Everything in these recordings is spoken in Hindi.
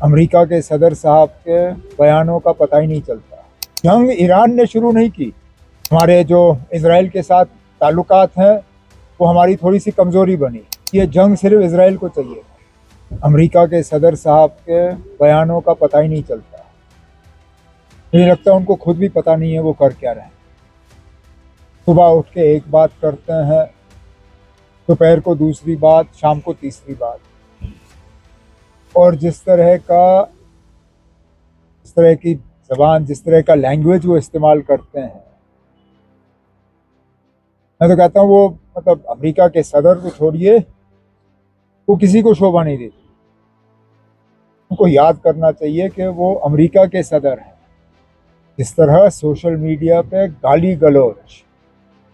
अमेरिका के सदर साहब के बयानों का पता ही नहीं चलता। जंग ईरान ने शुरू नहीं की। हमारे जो इजराइल के साथ ताल्लुकात हैं वो हमारी थोड़ी सी कमज़ोरी बनी। ये जंग सिर्फ इजराइल को चाहिए। अमेरिका के सदर साहब के बयानों का पता ही नहीं चलता। मुझे लगता है उनको खुद भी पता नहीं है वो कर क्या रहे हैं। सुबह उठ के एक बात करते हैं, दोपहर को दूसरी बात, शाम को तीसरी बात। और जिस तरह की ज़बान, जिस तरह का लैंग्वेज वो इस्तेमाल करते हैं, मैं तो कहता हूँ वो मतलब अमेरिका के सदर को छोड़िए, वो किसी को शोभा नहीं देती। उनको याद करना चाहिए कि वो अमेरिका के सदर हैं। जिस तरह सोशल मीडिया पे गाली गलौज,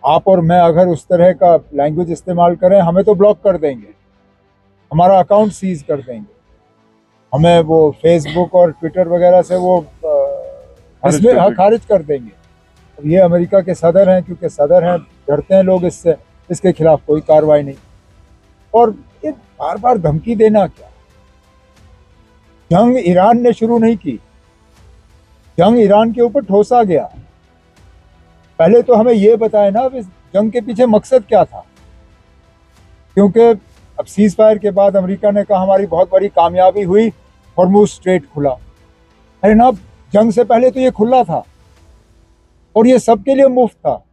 आप और मैं अगर उस तरह का लैंग्वेज इस्तेमाल करें, हमें तो ब्लॉक कर देंगे, हमारा अकाउंट सीज कर देंगे, हमें वो फेसबुक और ट्विटर वगैरह से वो इसमें खारिज कर देंगे। अब ये अमेरिका के सदर हैं, क्योंकि सदर हैं, डरते हैं लोग इससे, इसके खिलाफ कोई कार्रवाई नहीं। और ये बार बार धमकी देना क्या? जंग ईरान ने शुरू नहीं की, जंग ईरान के ऊपर ठोसा गया। पहले तो हमें ये बताए ना इस जंग के पीछे मकसद क्या था, क्योंकि अब सीज फायर के बाद अमेरिका ने कहा हमारी बहुत बड़ी कामयाबी हुई, हॉर्मुज़ स्ट्रेट खुला। अरे ना, जंग से पहले तो ये खुला था और ये सबके लिए मुफ्त था।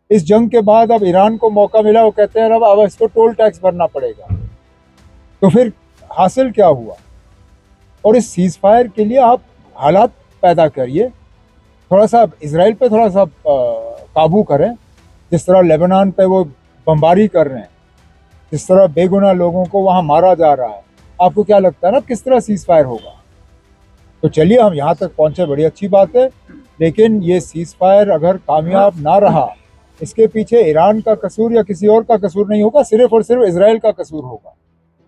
इस जंग के बाद अब ईरान को मौका मिला, वो कहते हैं अब इसको टोल टैक्स भरना पड़ेगा। तो फिर हासिल क्या हुआ? और इस सीज फायर के लिए आप हालात पैदा करिए, थोड़ा सा इजराइल पे थोड़ा सा काबू करें। जिस तरह लेबनान पे वो बमबारी कर रहे हैं, जिस तरह बेगुनाह लोगों को वहाँ मारा जा रहा है, आपको क्या लगता है ना किस तरह सीज फायर होगा? तो चलिए, हम यहाँ तक पहुँचे, बड़ी अच्छी बात है। लेकिन ये सीज फायर अगर कामयाब ना रहा, इसके पीछे ईरान का कसूर या किसी और का कसूर नहीं होगा, सिर्फ और सिर्फ इजराइल का कसूर होगा।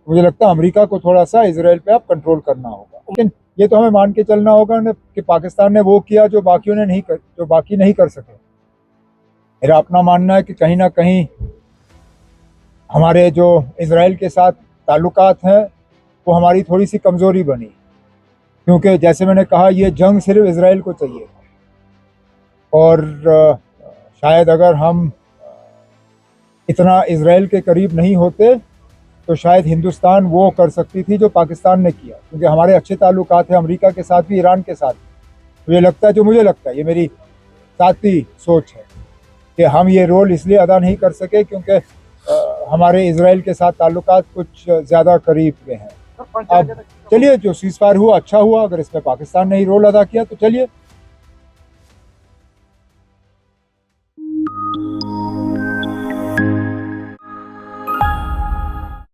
मुझे लगता है अमेरिका को थोड़ा सा इजराइल पे आप कंट्रोल करना होगा। लेकिन ये तो हमें मान के चलना होगा कि पाकिस्तान ने वो किया जो बाकियों ने जो बाकी नहीं कर सके। मेरा अपना मानना है कि कहीं ना कहीं हमारे जो इजराइल के साथ ताल्लुकात हैं वो हमारी थोड़ी सी कमज़ोरी बनी, क्योंकि जैसे मैंने कहा ये जंग सिर्फ इजराइल को चाहिए। और शायद अगर हम इतना इजराइल के करीब नहीं होते तो शायद हिंदुस्तान वो कर सकती थी जो पाकिस्तान ने किया, क्योंकि हमारे अच्छे ताल्लुकात हैं अमेरिका के साथ भी, ईरान के साथ भी। मुझे लगता है, जो मुझे लगता है, ये मेरी ज़ाती सोच है कि हम ये रोल इसलिए अदा नहीं कर सके क्योंकि हमारे इजराइल के साथ ताल्लुकात कुछ ज़्यादा करीब के हैं। अब चलिए, जो सीज़ फायर हुआ अच्छा हुआ, अगर इसमें पाकिस्तान ने ही रोल अदा किया तो चलिए,